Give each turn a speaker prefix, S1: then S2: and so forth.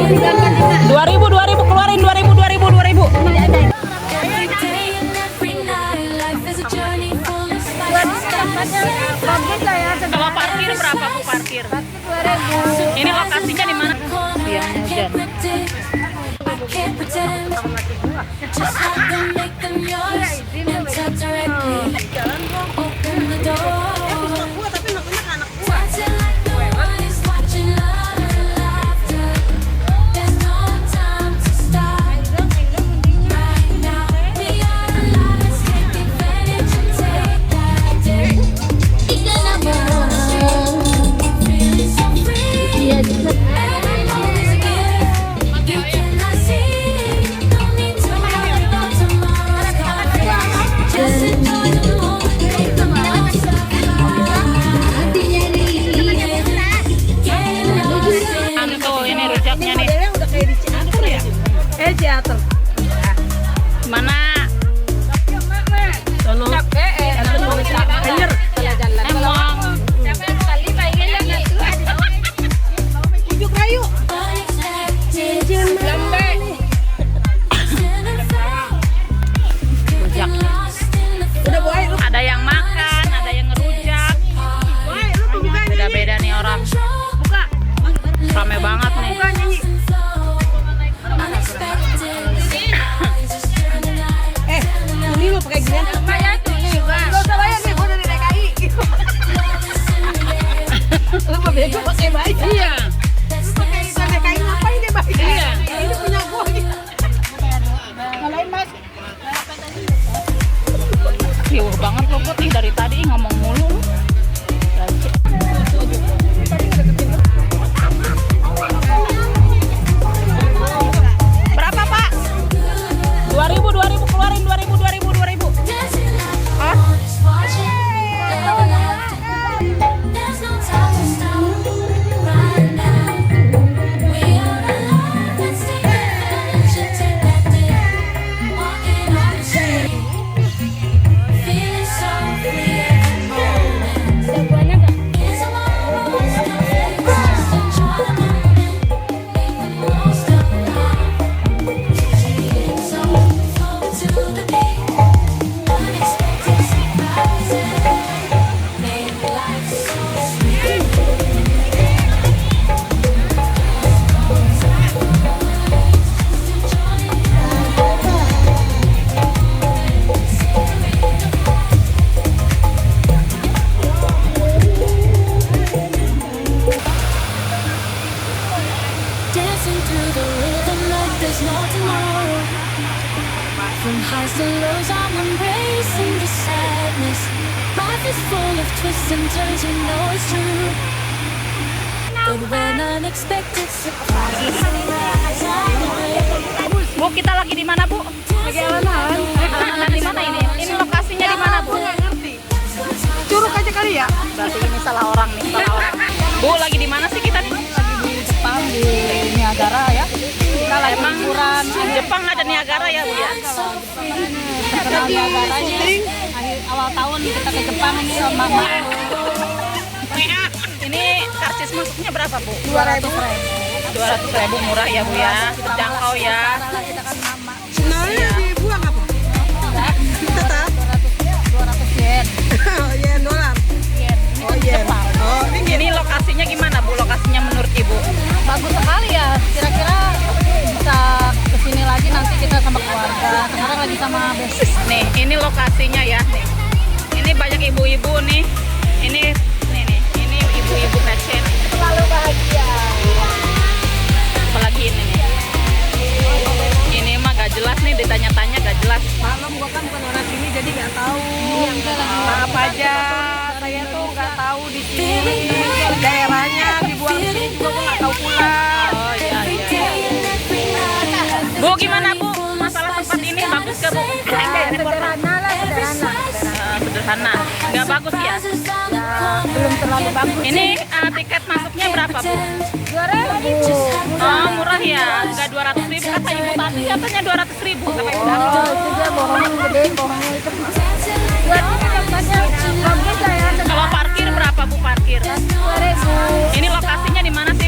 S1: 2000 keluarin 2000. Kalau parkir berapa Bu parkir? Ini lokasinya di mana? Siangnya hujan. Mana? Ada yang makan, ada yang ngerujak. Beda-beda nih orang. Rame banget nih.
S2: Ini lo pakai ginian. Gak usah bayar nih, gue dari DKI. Lo bego pakai bayar.
S1: Iya.
S2: Lo pakai dari DKI ngapain deh bayar?
S1: Iya.
S2: Ini punya gue. Ngalahin mas.
S1: Riuh banget lo Put, ih dari tadi ngomong mulu. Berapa Pak? 2000 keluarin 2000. Hah?
S3: From highs to lows, I'm embracing the sadness. Life is full of twists and turns, you know it's true. But when unexpected surprises
S1: Bu, kita lagi di mana Bu?
S2: Lagi alan-alan.
S1: Alan-alan di mana ini? Ini lokasinya di mana Bu?
S2: Nggak ngerti. Curug aja kali ya.
S1: Berarti ini salah orang nih, salah orang. Bu, lagi di mana sih kita nih?
S2: Lagi di Jepang di Niagara ya. Kita lagi
S1: Emang
S2: liburan.
S1: Jepang ada Niagara ya Bu ya?
S2: Terkenal Niagaranya. Awal tahun kita ke Jepang ini sama mama.
S1: Ini karcis masuknya berapa Bu?
S2: 200.000.
S1: 200.000 murah ya Bu ya, terjangkau ya.
S2: Kita kan mama.
S4: Senalnya dibuang apa? Tetap?
S2: 200 yen.
S4: Oh yen, dolar. Oh yen. Oh
S1: Ini lokasinya gimana Bu? Lokasinya menurut Ibu?
S2: Bagus sekali ya. Kira-kira bisa kesini lagi nanti kita sama keluarga. Sekarang lagi sama besis.
S1: Nih, ini lokasinya ya. Nih, ini banyak ibu-ibu nih. Ini ibu-ibu pasien.
S2: Selalu bahagia.
S1: Apalagi ini nih. Ini mah gak jelas nih, ditanya-tanya gak jelas.
S4: malam gua kan bukan orang sini jadi nggak tahu. Maaf aja, saya tuh nggak tahu di sini daerahnya dibuang sini juga gua nggak tahu pulang.
S1: Oh iya. Bu, gimana Bu? Masalah tempat ini bagus gak Bu?
S2: Sederhana lah, sederhana.
S1: Sederhana, nggak bagus ya?
S2: Belum terlalu bagus.
S1: Ini tiket masuknya berapa Bu?
S2: 2.000.
S1: Oh murah ya, nggak 200.000 kata ibu tadi katanya 200.000 kata ibu.
S2: Oh, itu dia bohongan gede, bohongnya itu. Buat tempatnya bagus lah ya.
S1: Kalau parkir berapa Bu parkir?
S2: 2.000.
S1: Ini lokasinya di mana sih